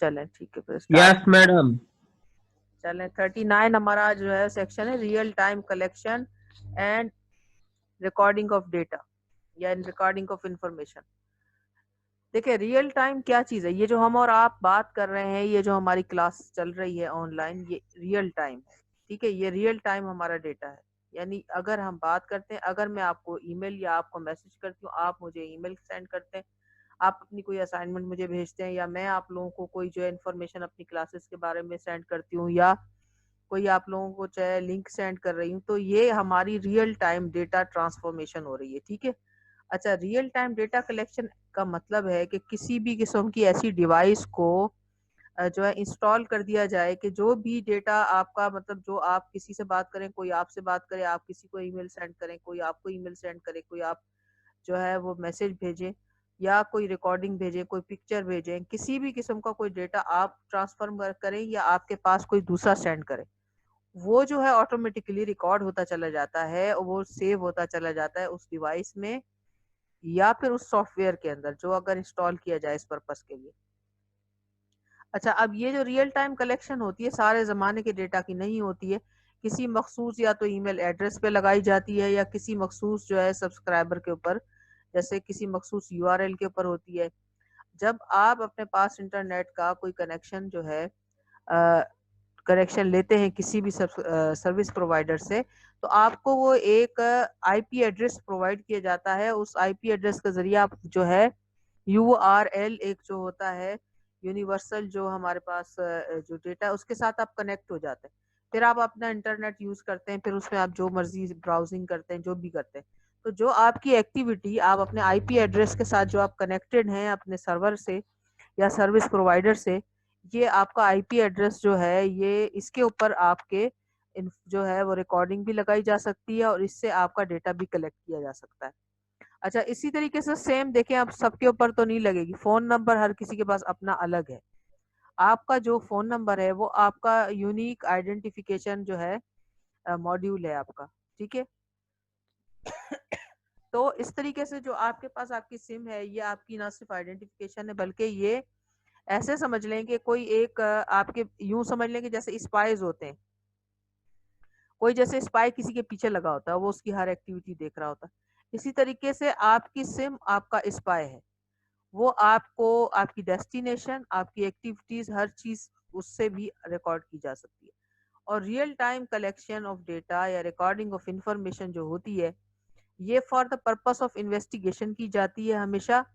चलें ठीक है, फिर स्टार्ट। Yes madam. चलें 39 हमारा जो है सेक्शन है, real time collection and recording of data या रिकॉर्डिंग ऑफ इंफॉर्मेशन। देखिए रियल टाइम क्या चीज़ है, ये जो हम और आप बात कर रहे हैं, ये जो हमारी क्लास चल रही है ऑनलाइन, ये रियल टाइम है। ठीक है, ये रियल टाइम हमारा डेटा है। यानी अगर हम बात करते हैं, अगर मैं आपको ईमेल या आपको मैसेज करती हूँ, आप मुझे ईमेल सेंड करते हैं, आप अपनी कोई असाइनमेंट मुझे भेजते हैं, या मैं आप लोगों को कोई जो है इन्फॉर्मेशन अपनी क्लासेस के बारे में सेंड करती हूँ, या कोई आप लोगों को चाहे लिंक सेंड कर रही हूँ, तो ये हमारी रियल टाइम डेटा ट्रांसफॉर्मेशन हो रही है। ठीक है। अच्छा, रियल टाइम डेटा कलेक्शन का मतलब है कि किसी भी किस्म की ऐसी डिवाइस को जो है इंस्टॉल कर दिया जाए कि जो भी डेटा आपका, मतलब जो आप किसी से बात करें, कोई आपसे बात करे, आप किसी को ईमेल सेंड करें, कोई आपको ईमेल सेंड करे, कोई आप जो है वो मैसेज भेजें, या कोई रिकॉर्डिंग भेजें, कोई पिक्चर भेजें, किसी भी किस्म का कोई डेटा आप ट्रांसफर करें या आपके पास कोई दूसरा सेंड करे, वो जो है ऑटोमेटिकली रिकॉर्ड होता चला जाता है, वो सेव होता चला जाता है उस डिवाइस में या फिर उस सॉफ्टवेयर के अंदर जो अगर इंस्टॉल किया जाए इस पर्पस के लिए। अच्छा, अब ये जो रियल टाइम कलेक्शन होती है सारे ज़माने के डेटा की नहीं होती है, किसी मखसूस या तो ईमेल एड्रेस पे लगाई जाती है या किसी मखसूस जो है सब्सक्राइबर के ऊपर, जैसे किसी मखसूस यूआरएल के ऊपर होती है। जब आप अपने पास इंटरनेट का कोई कनेक्शन जो है कनेक्शन लेते हैं किसी भी सर्विस प्रोवाइडर से, तो आपको वो एक आईपी एड्रेस प्रोवाइड किया जाता है। उस आईपी एड्रेस के जरिए आप जो है यूआरएल एक जो होता है यूनिवर्सल, जो हमारे पास जो डेटा है उसके साथ आप कनेक्ट हो जाते हैं। फिर आप अपना इंटरनेट यूज करते हैं, फिर उसमें आप जो मर्जी ब्राउजिंग करते हैं, जो भी करते हैं। तो जो आपकी एक्टिविटी आप अपने आईपी एड्रेस के साथ जो आप कनेक्टेड हैं अपने सर्वर से या सर्विस प्रोवाइडर से, ये आपका आईपी एड्रेस जो है, ये इसके ऊपर आपके जो है वो रिकॉर्डिंग भी लगाई जा सकती है और इससे आपका डेटा भी कलेक्ट किया जा सकता है। अच्छा, इसी तरीके से सेम देखें, आप सबके ऊपर तो नहीं लगेगी, फोन नंबर हर किसी के पास अपना अलग है। आपका जो फोन नंबर है वो आपका यूनिक आइडेंटिफिकेशन जो है मॉड्यूल है आपका। ठीक है। तो इस तरीके से जो आपके पास आपकी सिम है, ये आपकी ना सिर्फ आइडेंटिफिकेशन है, बल्कि ये ऐसे समझ लें कि कोई एक आपके यूं समझ लें कि जैसे स्पाइज होते हैं, कोई जैसे स्पाई किसी के पीछे लगा होता है, वो उसकी हर एक्टिविटी देख रहा होता है। इसी तरीके से आपकी सिम आपका स्पाई है, वो आपको आपकी डेस्टिनेशन, आपकी एक्टिविटीज, हर चीज उससे भी रिकॉर्ड की जा सकती है। और real time collection of data या रिकॉर्डिंग ऑफ इंफॉर्मेशन जो होती है, ये for the purpose of investigation की जाती है हमेशा।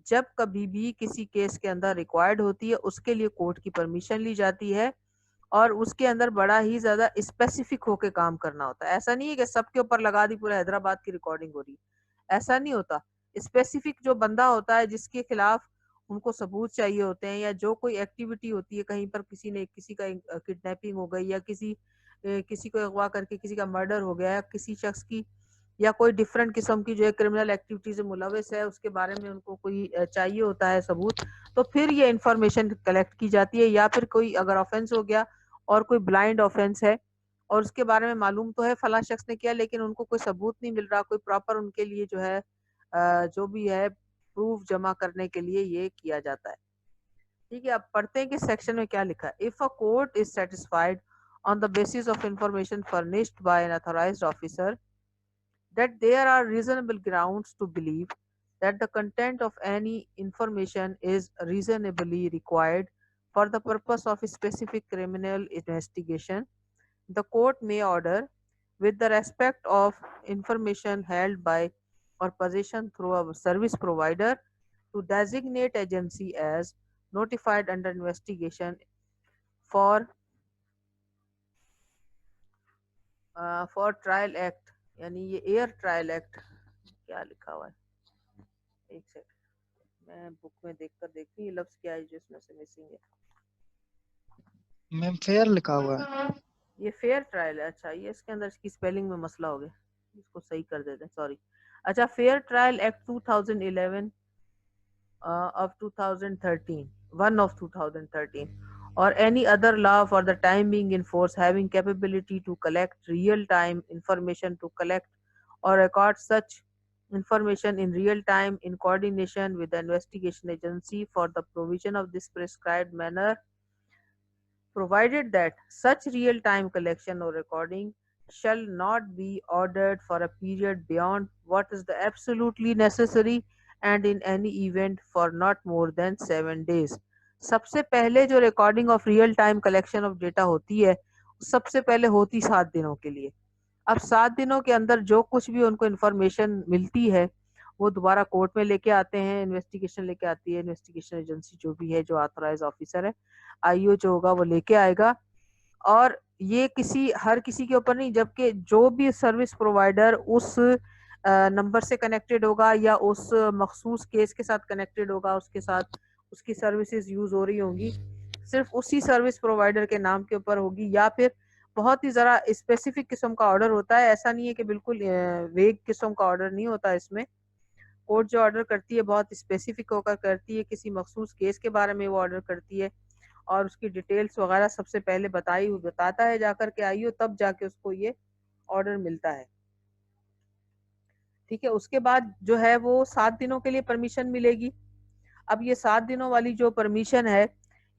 जब कभी भी किसी केस के अंदर रिक्वायर्ड होती है, उसके लिए कोर्ट की परमिशन ली जाती है और उसके अंदर बड़ा ही ज्यादा स्पेसिफिक होके काम करना होता है। ऐसा नहीं है कि सबके ऊपर लगा दी पूरा हैदराबाद की रिकॉर्डिंग हो रही है, ऐसा नहीं होता। स्पेसिफिक जो बंदा होता है जिसके खिलाफ उनको सबूत चाहिए होते हैं, या जो कोई एक्टिविटी होती है कहीं पर, किसी ने किसी का किडनैपिंग हो गई, या किसी को अगवा करके किसी का मर्डर हो गया, या किसी शख्स की या कोई डिफरेंट किस्म की जो है क्रिमिनल एक्टिविटी से मुलविस है, उसके बारे में उनको कोई चाहिए होता है सबूत, तो फिर ये इंफॉर्मेशन कलेक्ट की जाती है। या फिर कोई अगर ऑफेंस हो गया और कोई ब्लाइंड ऑफेंस है और उसके बारे में मालूम तो है फला शख्स ने किया, लेकिन उनको कोई सबूत नहीं मिल रहा, कोई प्रॉपर उनके लिए जो है जो भी है प्रूफ जमा करने के लिए ये किया जाता है। ठीक है, अब पढ़ते हैं कि सेक्शन में क्या लिखा है। If a court is satisfied on the basis of information furnished by an authorised officer that there are reasonable grounds to believe that the content of any information is reasonably required for the purpose of a specific criminal investigation, the court may order, with the respect of information held by or possession through a service provider, to designate agency as notified under investigation for trial act, यानी ये air trial act क्या लिखा हुआ है, एक second मैं book में देखकर देखती हूँ ये लफ्ज क्या है जो इसमें से मिसिंग है। मैम फेयर लिखा हुआ है। ये फेयर ट्रायल है। अच्छा, ये इसके अंदर इसकी स्पेलिंग में मसला हो गया, इसको सही कर देते हैं, सॉरी। अच्छा, fair trial act 2011 of 2013, one of 2013, or any other law for the time being in force having capability to collect real time information, to collect or record such information in real time in coordination with the investigation agency for the provision of this prescribed manner, provided that such real-time collection or recording shall not be ordered for a period beyond what is the absolutely necessary and in any event for not more than 7 days. सबसे पहले जो recording of real time collection of data होती है सबसे पहले होती 7 दिनों के लिए। अब 7 दिनों के अंदर जो कुछ भी उनको इन्फॉर्मेशन मिलती है वो दोबारा कोर्ट में लेके आते हैं, इन्वेस्टिगेशन लेके आती है, इन्वेस्टिगेशन एजेंसी जो भी है, जो ऑथराइज ऑफिसर है, आईओ जो होगा वो लेके आएगा। और ये हर किसी के ऊपर नहीं, जबकि जो भी सर्विस प्रोवाइडर उस नंबर से कनेक्टेड होगा या उस मखसूस केस के साथ कनेक्टेड होगा, उसके साथ उसकी सर्विसेज यूज हो रही होंगी, सिर्फ उसी सर्विस प्रोवाइडर के नाम के ऊपर होगी, या फिर बहुत ही ज़रा स्पेसिफिक किस्म का ऑर्डर होता है। ऐसा नहीं है कि बिल्कुल वेग किस्म का ऑर्डर नहीं होता। इसमें कोर्ट जो ऑर्डर करती है बहुत स्पेसिफिक होकर करती है, किसी मखसूस केस के बारे में वो ऑर्डर करती है और उसकी डिटेल्स वगैरह सबसे पहले बताता है जाकर के आईओ, तब जाके उसको ये ऑर्डर मिलता है। ठीक है, उसके बाद जो है वो 7 दिनों के लिए परमिशन मिलेगी। अब ये 7 दिनों वाली जो परमिशन है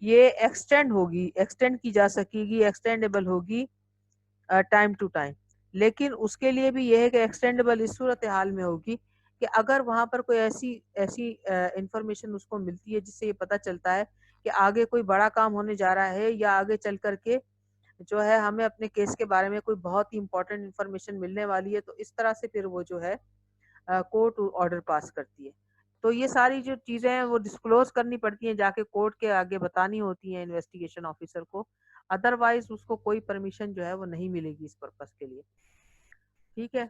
ये एक्सटेंड की जा सकेगी, एक्सटेंडेबल होगी टाइम टू टाइम। लेकिन उसके लिए भी यह है कि एक्सटेंडेबल इस सूरत हाल में होगी कि अगर वहां पर कोई ऐसी ऐसी इंफॉर्मेशन उसको मिलती है जिससे ये पता चलता है कि आगे कोई बड़ा काम होने जा रहा है या आगे चल करके जो है हमें अपने केस के बारे में कोई बहुत ही इंपॉर्टेंट इंफॉर्मेशन मिलने वाली है, तो इस तरह से फिर वो जो है कोर्ट ऑर्डर पास करती है। तो ये सारी जो चीजें हैं वो डिस्क्लोज करनी पड़ती हैं, जाके कोर्ट के आगे बतानी होती हैं इन्वेस्टिगेशन ऑफिसर को, अदरवाइज उसको कोई परमिशन जो है वो नहीं मिलेगी इस पर्पस के लिए। ठीक है,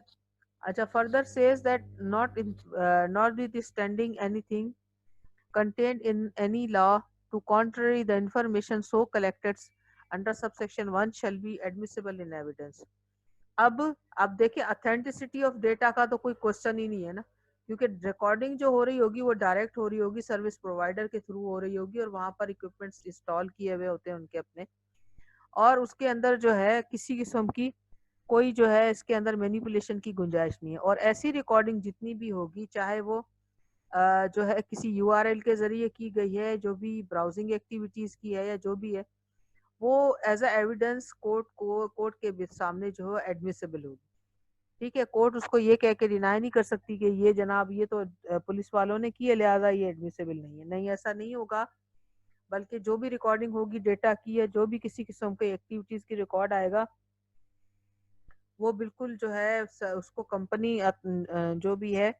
अच्छा, further says that not standing anything contained in any law to contrary the information so collected under subsection 1 shall be admissible in evidence। अब देखिए, ऑथेंटिसिटी ऑफ डेटा का तो कोई क्वेश्चन ही नहीं है ना, क्योंकि रिकॉर्डिंग जो हो रही होगी वो डायरेक्ट हो रही होगी, सर्विस प्रोवाइडर के थ्रू हो रही होगी और वहां पर इक्विपमेंट्स इंस्टॉल किए हुए होते हैं उनके अपने, और उसके अंदर जो है किसी किस्म की कोई जो है इसके अंदर मैनिपुलेशन की गुंजाइश नहीं है। और ऐसी रिकॉर्डिंग जितनी भी होगी, चाहे वो जो है किसी यूआरएल के जरिए की गई है, जो भी ब्राउजिंग एक्टिविटीज की है या जो भी है, वो एज अ एविडेंस कोर्ट के सामने जो है एडमिसिबल होगी। ठीक है, कोर्ट उसको ये कह के डिनाई नहीं कर सकती कि ये जनाब ये तो पुलिस वालों ने की है लिहाजा ये एडमिसिबल नहीं है। नहीं, ऐसा नहीं होगा, बल्कि जो भी रिकॉर्डिंग होगी डेटा की है, जो भी किसी किस्म के एक्टिविटीज की रिकॉर्ड आएगा, वो बिल्कुल जो है उसको कंपनी जो भी है,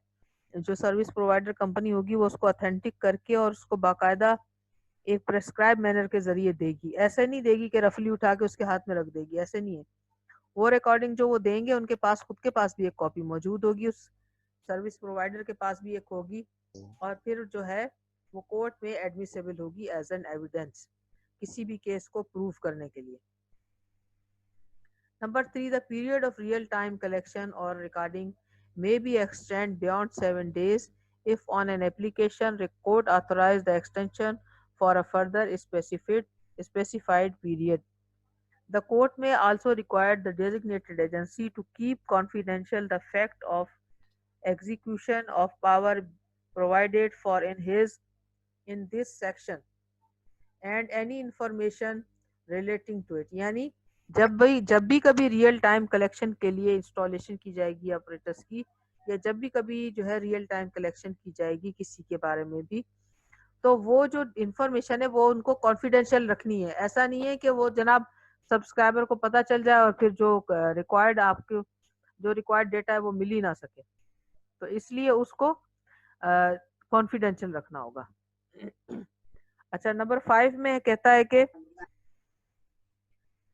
जो सर्विस प्रोवाइडर कंपनी होगी, वो उसको ऑथेंटिक करके और उसको बाकायदा एक प्रेस्क्राइब मैनर के जरिए देगी। ऐसे नहीं देगी कि रफली उठा के उसके हाथ में रख देगी, ऐसे नहीं है। वो रिकॉर्डिंग जो वो देंगे उनके पास खुद के पास भी एक कॉपी मौजूद होगी, उस सर्विस प्रोवाइडर के पास भी एक होगी, और फिर जो है वो कोर्ट में एडमिसिबल होगी एज एन एविडेंस किसी भी केस को प्रूव करने के लिए। Number 3, the period of real-time collection or recording may be extended beyond 7 days if on an application court authorize the extension for a further specified period. The court may also require the designated agency to keep confidential the fact of execution of power provided for in this section and any information relating to it। यानी जब भी कभी real time collection के लिए installation की जाएगी operators की, या जब भी कभी जो है रियल टाइम कलेक्शन की जाएगी किसी के बारे में भी, तो वो जो इंफॉर्मेशन है वो उनको कॉन्फिडेंशियल रखनी है। ऐसा नहीं है कि वो जनाब सब्सक्राइबर को पता चल जाए और फिर जो रिक्वायर्ड डेटा है वो मिल ही ना सके, तो इसलिए उसको कॉन्फिडेंशियल रखना होगा। अच्छा, नंबर 5 में कहता है कि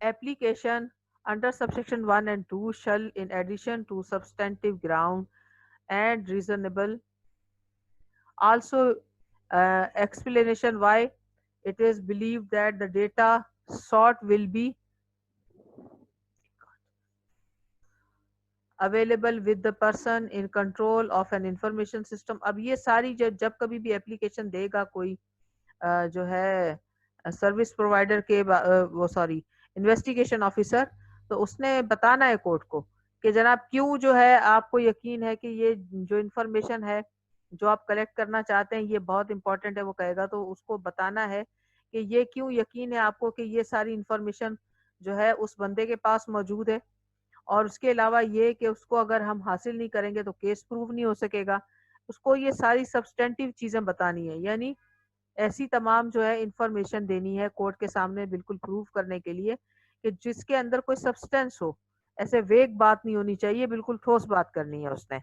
application under subsection 1 and 2 shall, in addition to substantive ground and reasonable, also explanation why it is believed that the data sought will be available with the person in control of an information system। अब ये सारी जब कभी भी application देगा कोई जो है सर्विस प्रोवाइडर के इन्वेस्टिगेशन ऑफिसर, तो उसने बताना है कोर्ट को कि जनाब क्यों जो है आपको यकीन है कि ये जो इंफॉर्मेशन है जो आप कलेक्ट करना चाहते हैं ये बहुत इंपॉर्टेंट है, वो कहेगा तो उसको बताना है कि ये क्यों यकीन है आपको कि ये सारी इंफॉर्मेशन जो है उस बंदे के पास मौजूद है। और उसके अलावा ये कि उसको अगर हम हासिल नहीं करेंगे तो केस प्रूव नहीं हो सकेगा। उसको ये सारी सब्सटेंटिव चीजें बतानी है, यानी ऐसी तमाम जो है इंफॉर्मेशन देनी है कोर्ट के सामने बिल्कुल प्रूव करने के लिए कि जिसके अंदर कोई सब्सटेंस हो। ऐसे वेग बात नहीं होनी चाहिए, बिल्कुल ठोस बात करनी है उसने।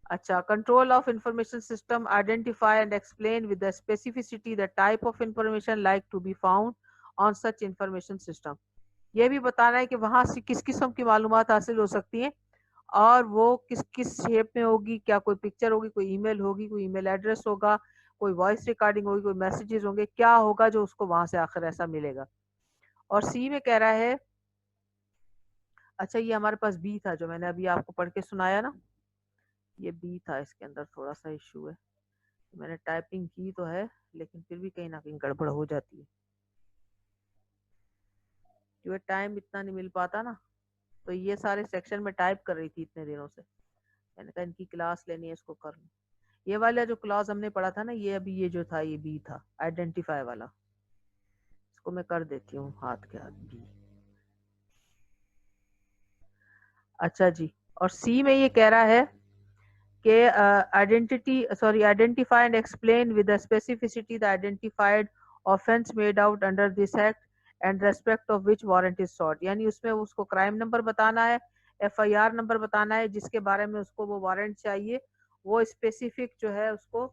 अच्छा, control of information system identify and explain with the specificity the type of information like to be found on such information system. ये भी बताना है कि वहां से किस किस्म की मालूमात हासिल हो सकती हैं और वो किस किस शेप में होगी, क्या कोई पिक्चर होगी, कोई ईमेल होगी, कोई ईमेल एड्रेस होगा, कोई वॉइस रिकॉर्डिंग होगी, कोई मैसेजेस होंगे, क्या होगा जो उसको वहां से आखिर ऐसा मिलेगा। और सी में कह रहा है, अच्छा ये हमारे पास बी था जो मैंने अभी आपको पढ़ के सुनाया ना, ये बी था, इसके अंदर थोड़ा सा इशू है। मैंने टाइपिंग की तो है लेकिन फिर भी कहीं ना कहीं गड़बड़ हो जाती है क्योंकि टाइम इतना नहीं मिल पाता ना। तो ये सारे सेक्शन में टाइप कर रही थी इतने दिनों से, मैंने कहा इनकी क्लास लेनी है, इसको कर लूं। ये वाला जो क्लास हमने पढ़ा था ना, ये अभी ये जो था ये बी था, आइडेंटिफाई वाला। इसको मैं कर देती हूँ हाथ के हाथ बी। अच्छा जी, और सी में ये कह रहा है कि identify and explain with the specificity the identified offence made out under this act and respect of which warrant is sought. यानी उसमें उसको क्राइम नंबर बताना है, एफआईआर नंबर बताना है जिसके बारे में उसको वो वारंट चाहिए। वो स्पेसिफिक जो है उसको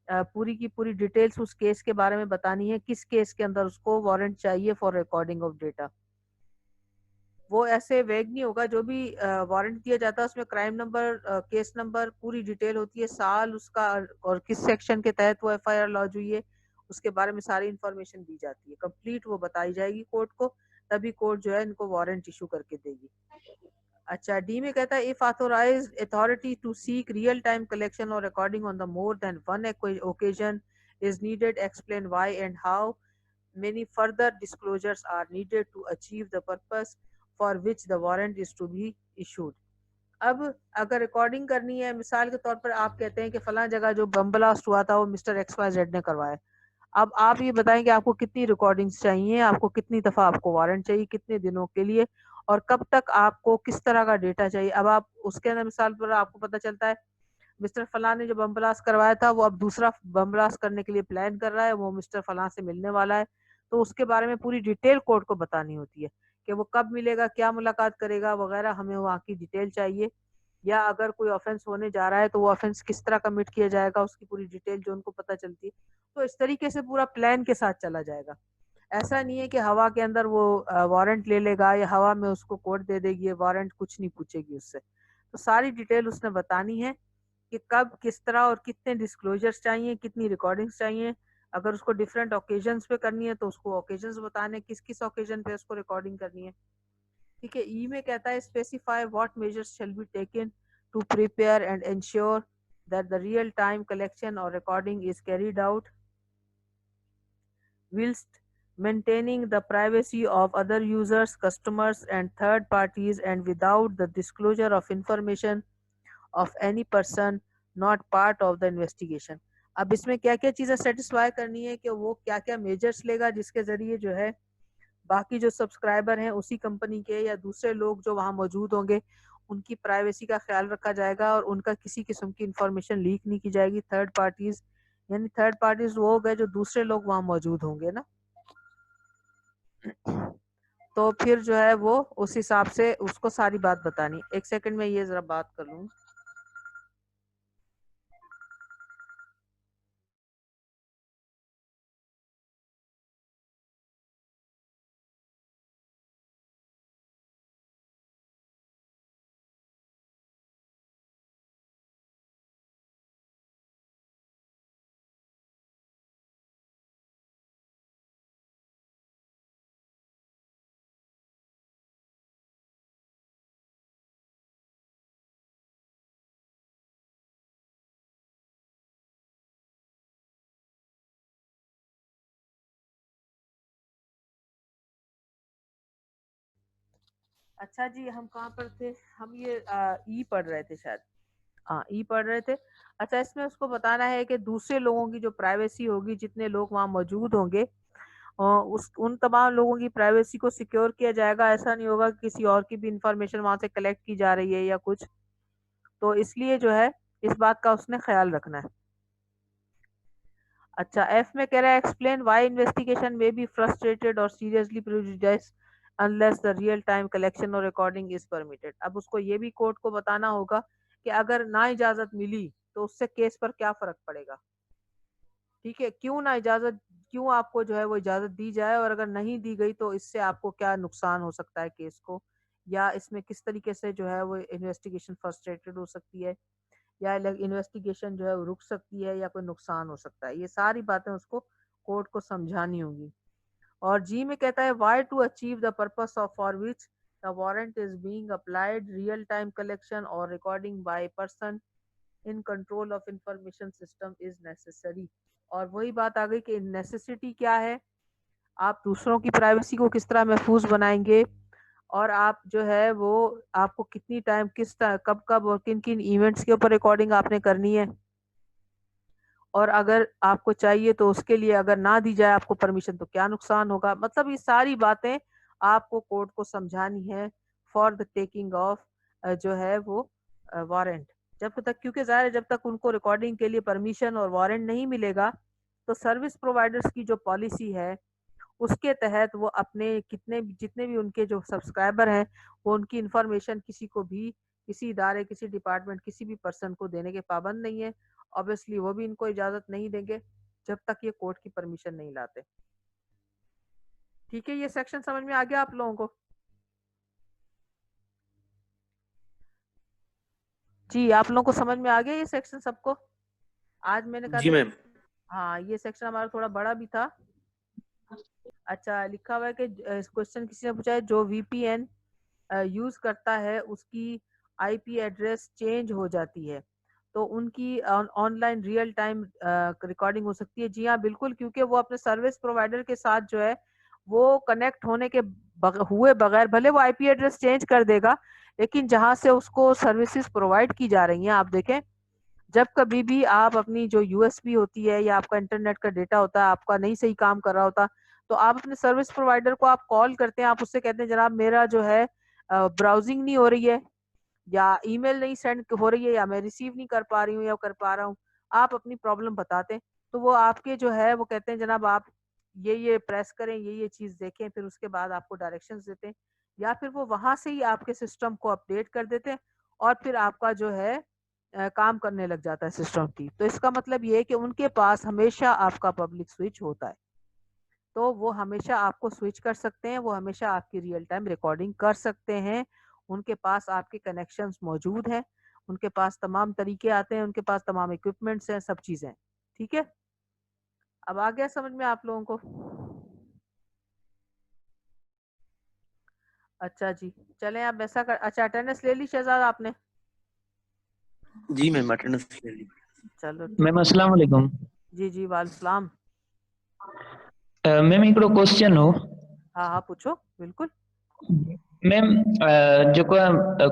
पूरी की पूरी डिटेल्स उस केस के बारे में बतानी है, किस केस के अंदर उसको वारंट चाहिए फॉर रिकॉर्डिंग ऑफ डेटा। वो ऐसे वेग नहीं होगा, जो भी वारंट दिया जाता है उसमें क्राइम नंबर, केस नंबर, पूरी डिटेल होती है, साल उसका और किस सेक्शन के तहत वो एफआईआर लॉन्च हुई है, उसके बारे में सारी इंफॉर्मेशन दी जाती है, कंप्लीट वो बताई जाएगी कोर्ट को, तभी कोर्ट जो है इनको वारंट इशू करके देगी। अच्छा, डी में कहता है if authorised authority to seek real time collection और recording on the more than one occasion is needed, explain why and how many further disclosures are needed to achieve the purpose for which the warrant is to be issued। अब अगर recording करनी है, मिसाल के तौर पर आप कहते हैं कि फला जगह जो बम ब्लास्ट हुआ था वो मिस्टर एक्स वाई जेड ने करवाया। अब आप ये बताएं कि आपको कितनी रिकॉर्डिंग्स चाहिए, आपको कितनी दफा आपको वारंट चाहिए, कितने दिनों के लिए, और कब तक आपको किस तरह का डेटा चाहिए। अब आप उसके अंदर मिसाल पर आपको पता चलता है मिस्टर फलां ने जो बम ब्लास्ट करवाया था वो अब दूसरा बम ब्लास्ट करने के लिए प्लान कर रहा है, वो मिस्टर फलां से मिलने वाला है, तो उसके बारे में पूरी डिटेल कोर्ट को बतानी होती है कि वो कब मिलेगा, क्या मुलाकात करेगा वगैरह, हमें वहाँ की डिटेल चाहिए। या अगर कोई ऑफेंस होने जा रहा है तो वो ऑफेंस किस तरह कमिट किया जाएगा, उसकी पूरी डिटेल जो उनको पता चलती है। तो इस तरीके से पूरा प्लान के साथ चला जाएगा। ऐसा नहीं है कि हवा के अंदर वो वारंट ले लेगा या हवा में उसको कोर्ट दे देगी, वारंट कुछ नहीं पूछेगी उससे। तो सारी डिटेल उसने बतानी है कि कब, किस तरह और कितने डिस्क्लोजर्स चाहिए, कितनी रिकॉर्डिंग्स चाहिए। अगर उसको डिफरेंट ओकेजन्स पे करनी है तो उसको ओकेजन्स बताने किस किस ओकेजन पे उसको रिकॉर्डिंग करनी है। ठीक है, ई में कहता है specify what measures shall be taken to prepare and ensure that the real time collection और recording is carried out whilst maintaining the privacy of other users, customers and third parties and without the disclosure of information of any person not part of the investigation। अब इसमें क्या क्या चीजें satisfy करनी है कि वो क्या क्या मेजर्स लेगा जिसके जरिए जो है बाकी जो सब्सक्राइबर हैं उसी कंपनी के या दूसरे लोग जो वहां मौजूद होंगे उनकी प्राइवेसी का ख्याल रखा जाएगा और उनका किसी किस्म की इंफॉर्मेशन लीक नहीं की जाएगी। थर्ड पार्टीज, यानी थर्ड पार्टीज वो हो गए जो दूसरे लोग वहां मौजूद होंगे ना, तो फिर जो है वो उस हिसाब से उसको सारी बात बतानी। एक सेकंड में ये जरा बात कर लूं। अच्छा जी, हम कहाँ पर थे? हम ये ई पढ़ रहे थे शायद। हाँ, ई पढ़ रहे थे। अच्छा, इसमें उसको बताना है कि दूसरे लोगों की जो प्राइवेसी होगी, जितने लोग वहाँ मौजूद होंगे, उस उन तमाम लोगों की प्राइवेसी को सिक्योर किया जाएगा। ऐसा नहीं होगा कि किसी और की भी इंफॉर्मेशन वहाँ से कलेक्ट की जा रही है या कुछ। तो इसलिए जो है, इस बात का उसने ख्याल रखना है। अच्छा, एफ में कह रहा है एक्सप्लेन व्हाई इन्वेस्टिगेशन में बी फ्रस्ट्रेटेड और seriously prejudice unless the real time collection और रिकॉर्डिंग इज परमिटेड। अब उसको ये भी कोर्ट को बताना होगा कि अगर ना इजाजत मिली तो उससे केस पर क्या फर्क पड़ेगा। ठीक है, क्यों ना इजाजत, क्यों आपको जो है वो इजाजत दी जाए, और अगर नहीं दी गई तो इससे आपको क्या नुकसान हो सकता है केस को, या इसमें किस तरीके से जो है वो इन्वेस्टिगेशन फ्रस्ट्रेटेड हो सकती है, या इन्वेस्टिगेशन जो है वो रुक सकती है, या कोई नुकसान हो सकता है। ये सारी बातें उसको कोर्ट को समझानी होंगी। और जी में कहता है why to achieve the purpose of for which the warrant is being applied real time collection और recording by person in control of information system is necessary. और वही बात आ गई कि नेसेसिटी क्या है, आप दूसरों की प्राइवेसी को किस तरह महफूज बनाएंगे, और आप जो है वो, आपको कितनी टाइम, कब कब और किन किन इवेंट्स के ऊपर रिकॉर्डिंग आपने करनी है, और अगर आपको चाहिए तो उसके लिए अगर ना दी जाए आपको परमिशन तो क्या नुकसान होगा। मतलब ये सारी बातें आपको कोर्ट को समझानी है फॉर द टेकिंग ऑफ जो है वो वारंट। जब तक, क्योंकि ज़ाहिर है जब तक उनको रिकॉर्डिंग के लिए परमिशन और वारंट नहीं मिलेगा, तो सर्विस प्रोवाइडर्स की जो पॉलिसी है उसके तहत वो अपने कितने जितने भी उनके जो सब्सक्राइबर हैं, वो उनकी इंफॉर्मेशन किसी को भी, किसी इदारे, किसी डिपार्टमेंट, किसी भी पर्सन को देने के पाबंद नहीं है। ऑब्वियसली वो भी इनको इजाजत नहीं देंगे जब तक ये कोर्ट की परमिशन नहीं लाते। ठीक है, ये सेक्शन समझ में आ गया आप लोगों को? जी, आप लोगों को समझ में आ गया ये सेक्शन सबको? आज मैंने कहा जी था मैम। हाँ, ये सेक्शन हमारा थोड़ा बड़ा भी था। अच्छा, लिखा हुआ है कि क्वेश्चन किसी ने पूछा है, जो वीपीएन यूज करता है उसकी आईपी एड्रेस चेंज हो जाती है, तो उनकी ऑनलाइन रियल टाइम रिकॉर्डिंग हो सकती है। जी हाँ, बिल्कुल, क्योंकि वो अपने सर्विस प्रोवाइडर के साथ जो है वो कनेक्ट होने के हुए बगैर, भले वो आईपी एड्रेस चेंज कर देगा, लेकिन जहां से उसको सर्विसेज प्रोवाइड की जा रही हैं, आप देखें, जब कभी भी आप अपनी जो यूएसबी होती है या आपका इंटरनेट का डेटा होता है, आपका नहीं सही काम कर रहा होता, तो आप अपने सर्विस प्रोवाइडर को आप कॉल करते हैं, आप उससे कहते हैं जनाब मेरा जो है ब्राउजिंग नहीं हो रही है, या ईमेल नहीं सेंड हो रही है, या मैं रिसीव नहीं कर पा रही हूँ या कर पा रहा हूँ। आप अपनी प्रॉब्लम बताते हैं, तो वो आपके जो है वो कहते हैं जनाब आप ये प्रेस करें, ये चीज देखें, फिर उसके बाद आपको डायरेक्शंस देते हैं, या फिर वो वहां से ही आपके सिस्टम को अपडेट कर देते हैं, और फिर आपका जो है काम करने लग जाता है सिस्टम की। तो इसका मतलब ये है कि उनके पास हमेशा आपका पब्लिक स्विच होता है, तो वो हमेशा आपको स्विच कर सकते हैं, वो हमेशा आपकी रियल टाइम रिकॉर्डिंग कर सकते हैं। उनके पास आपके कनेक्शंस मौजूद हैं, उनके पास तमाम तरीके आते हैं, उनके पास तमाम इक्विपमेंट्स हैं, सब चीजें। ठीक है, अब आ गया समझ में आप लोगों को? अच्छा जी, चलें आप ऐसा कर, अच्छा अटेंडेंस ले ली शहजाद आपने? जी मैम, अटेंडेंस ले ली। चलो मैम ठीक है। अस्सलाम वालेकुम। जी जी, वालेकुम सलाम। मैम हिकिड़ो क्वेश्चन हो। हाँ हाँ, पूछो बिल्कुल। मैम जेको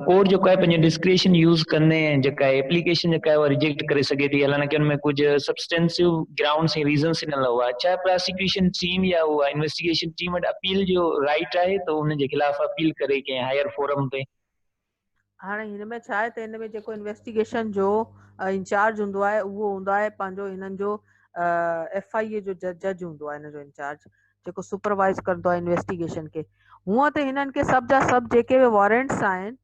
कोड जेको आहे पंहिंजो डिस्क्रिशन यूज़ कंदे जेका एप्लीकेशन जेका आहे उहा रिजेक्ट करे सघे थी, हालांकि उनमें कुझु सब्सटेंसिव ग्राउंड्स ऐं रीज़न्स ॾिनल हुआ। छा प्रोसिक्यूशन टीम या उहा इन्वेस्टिगेशन टीम वटि अपील जो राइट आहे, त उन जे खिलाफ़ अपील करे कंहिं हायर फोरम ते? हाणे हिन में छा आहे त हिन में जेको इन्वेस्टिगेशन जो इंचार्ज हूंदो आहे, उहो हूंदो आहे पंहिंजो हिननि जो FIA जो जज हूंदो आहे, हिन जो इंचार्ज जेको सुपरवाइज़ कंदो आहे इन्वेस्टिगेशन खे। हूअं त हिननि खे सभ जा सभ जेके बि वारंट्स आहिनि,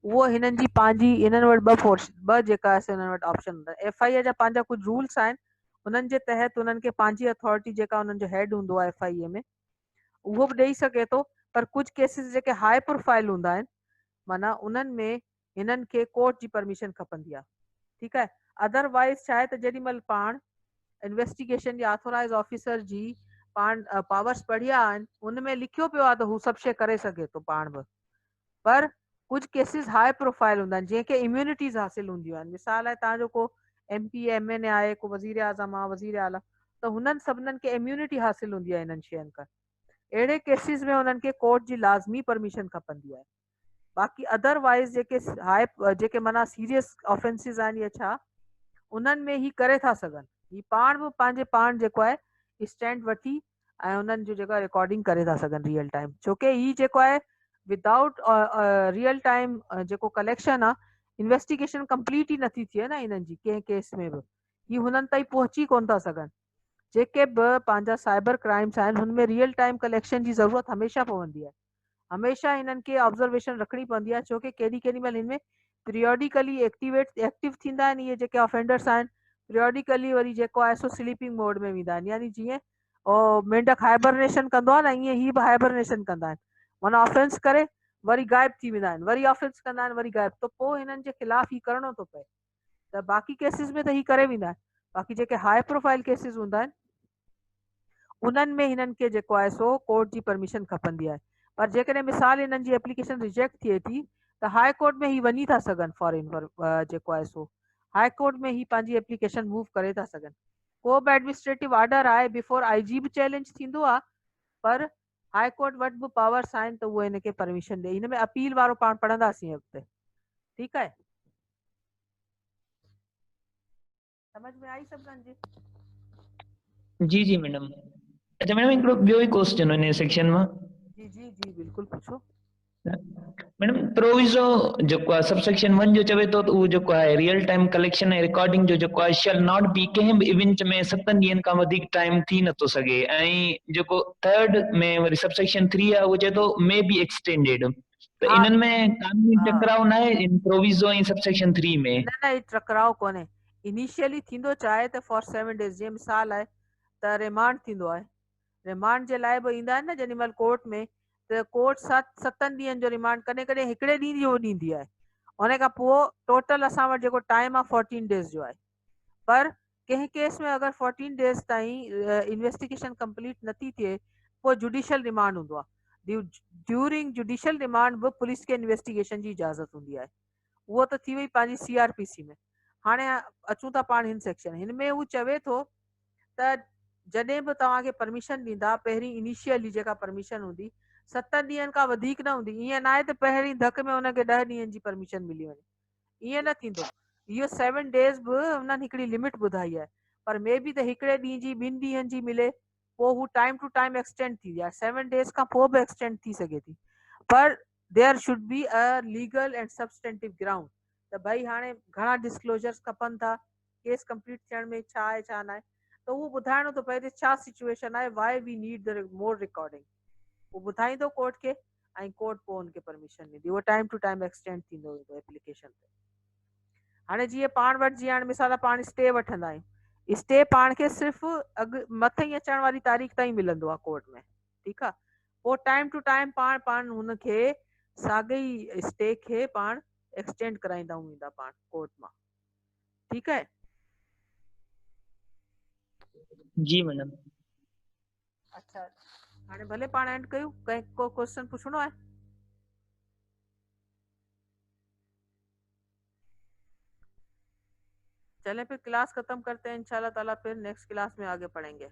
उहो हिननि जी पंहिंजी, हिननि वटि ॿ जेका आहे हिननि वटि ऑप्शन हूंदा आहिनि। FIA जा पंहिंजा कुझु रूल्स आहिनि, उन्हनि जे तहत उन्हनि खे पंहिंजी अथॉरिटी जेका उन्हनि जो हेड हूंदो आहे FIA में, उहो बि ॾेई सघे थो। पर कुझु केसिस जेके हाई प्रोफाइल हूंदा आहिनि, माना उन्हनि में हिननि खे कोर्ट जी परमिशन खपंदी आहे। ठीकु आहे, अदरवाइज़ छा आहे त जेॾी महिल पाण इन्वेस्टिगेशन या ऑथोराइज ऑफिसर जी पाण पावर्स पढ़िया आहिनि, उनमें लिखियो पियो आहे त हू सभु शइ करे सघे थो पाण बि, पर कुझु केसिस हाई प्रोफाइल हूंदा आहिनि जंहिंखे इम्यूनिटीज़ हासिल हूंदियूं आहिनि। मिसाल आहे, तव्हांजो को MP MN आहे, को वज़ीर आज़म आहे, वज़ीर आला, त हुननि सभिनीनि खे इम्यूनिटी हासिल हूंदी आहे हिननि शयुनि खां। अहिड़े केसिस में उन्हनि खे कोर्ट जी लाज़मी परमिशन खपंदी आहे। बाक़ी अदरवाइज़ जेके हाई जेके माना सीरियस ऑफेंसिस आहिनि या छा उन्हनि में ही करे था सघनि, ही पाण बि पंहिंजे पाण जेको आहे स्टैंड वठी ऐं उन्हनि जो जेको रिकॉर्डिंग करे था सघनि रियल टाइम, छोकी ही जेको आहे विदाउट रियल टाइम जेको कलेक्शन आहे इन्वेस्टिगेशन कंप्लीट ई नथी थिए न इन्हनि जी कंहिं केस में बि, ही हुननि ताईं पहुची कोन था सघनि। जेके बि पंहिंजा साइबर क्राइम्स आहिनि हुन में रियल टाइम कलेक्शन जी ज़रूरत हमेशह पवंदी आहे, हमेशह इन्हनि खे ऑब्जर्वेशन रखणी पवंदी आहे, छोकी केॾी केॾी महिल हिन में पीरियोडिकली एक्टिव थींदा आहिनि इहे जेके ऑफेंडर्स आहिनि, पीरियोडिकली वरी जेको आहे सो स्लीपिंग मोड में वेंदा आहिनि, यानी जीअं मेंढक हाइबरनेशन कंदो आहे न ईअं ही बि हाइबरनेशन कंदा आहिनि, माना ऑफेंस करे वरी गायब थी वेंदा आहिनि, वरी ऑफेंस कंदा आहिनि वरी गायब, त पोइ हिननि जे ख़िलाफ़ ही करिणो थो पए। त बाक़ी केसिस में त ही करे वेंदा आहिनि, बाक़ी जेके हाई प्रोफाइल केसिस हूंदा आहिनि उन्हनि में हिननि खे जेको आहे सो कोर्ट जी परमिशन खपंदी आहे। पर जेकॾहिं मिसाल हिननि जी एप्लीकेशन रिजेक्ट थिए थी त हाई कोर्ट में ही वञी था सघनि फॉरेन जेको आहे सो हाई कोर्ट में ही पंहिंजी एप्लीकेशन मूव करे था सघनि। को बि एडमिनिस्ट्रेटिव ऑर्डर आहे बिफोर IG बि चैलेंज थींदो आहे, पर हाई कोर्ट वटि बि पावर्स आहिनि त उहो हिनखे परमिशन ॾे। हिन में अपील वारो पाण पढ़ंदासीं अॻिते, ठीकु आहे, समझ में आई सभिनीनि जी? जी जी मैडम। अच्छा मैडम हिकिड़ो ॿियो ई क्वेश्चन हिन सेक्शन मां। जी जी जी बिल्कुलु पुछो। मैडम प्रोविज़ो जेको आहे सबसेक्शन 1 जो चवे थो त उहो जेको आहे रियल टाइम कलेक्शन ऐं रिकॉर्डिंग जो जेको आहे शैल नॉट बी कंहिं बि इवेंट में 7 ॾींहंनि खां वधीक टाइम थी नथो सघे, ऐं जेको थर्ड में वरी सबसेक्शन 3 आहे उहो चए थो मे बी एक्सटेंडेड, त हा इन्हनि में कानूनी हा टकराव न आहे इन प्रोविज़ो ऐं सबसेक्शन 3 में? न न, ही टकराव कोन्हे, इनिशियली थींदो चाहे त फॉर 7 डेज़, जीअं मिसाल आहे त रिमांड थींदो आहे, रिमांड जे लाइ बि ईंदा आहिनि न जेॾी महिल कोर्ट में, त कोर्ट 7 ॾींहंनि जो रिमांड कॾहिं कॾहिं हिकिड़े ॾींहं जो ॾींदी आहे, उन खां पोइ टोटल असां वटि जेको टाइम आहे 14 डेज़ जो आहे। पर कंहिं केस में अगरि 14 डेज़ ताईं इन्वेस्टिगेशन कंप्लीट नथी थिए पोइ जुडिशियल रिमांड हूंदो आहे। ड्यूरिंग जुडिशियल रिमांड बि पुलिस खे इन्वेस्टिगेशन जी इजाज़त हूंदी आहे, उहो त थी वई पंहिंजी CRPC में। हाणे अचूं था पाण हिन सेक्शन, हिन में हू चवे थो त जॾहिं बि तव्हांखे परमिशन ॾींदा पहिरीं इनिशियली जेका परमिशन हूंदी 7 ॾींहंनि खां वधीक न हूंदी, ईअं न आहे त पहिरीं धक में हुनखे 10 ॾींहंनि जी परमिशन मिली वञे, ईअं न थींदो। इहो 7 डेज़ बि हुननि हिकिड़ी लिमिट ॿुधाई आहे, पर मे बी त हिकिड़े ॾींहं जी 2 ॾींहंनि जी मिले, पोइ हू टाइम टू टाइम एक्सटेंड थी आहे, 7 डेज़ खां पोइ बि एक्सटेंड थी सघे थी, पर there should be a legal and substantive ground, त भई हाणे घणा डिस्क्लोजर्स खपनि था केस कंप्लीट थियण में, छा आहे छा न आहे, त उहो ॿुधाइणो थो पए त छा सिचुएशन आहे, why we need the more recording, उहो ॿुधाईंदो कोर्ट खे ऐं कोर्ट पोइ हुनखे परमिशन ॾींदी, उहो टाइम टू टाइम एक्सटेंड थींदो वेंदो एप्लीकेशन ते। हाणे जीअं पाण वटि जीअं हाणे मिसाल पाण स्टे वठंदा आहियूं, स्टे पाण खे सिर्फ़ु मथे अचण वारी तारीख़ ताईं मिलंदो आहे कोर्ट में, ठीकु आहे, पोइ टाइम टू टाइम पाण हुनखे साॻे ई स्टे खे पाण एक्सटेंड कराईंदा वेंदा पाण कोर्ट मां, ठीकु आहे। जी मैडम। अच्छा हाणे भले पाण एंड कयूं, कंहिं को क्वेश्चन पुछणो आहे? चलें फिर क्लास खत्म करते हैं इंशाल्लाह ताला, फिर नेक्स्ट क्लास में आगे पढ़ेंगे।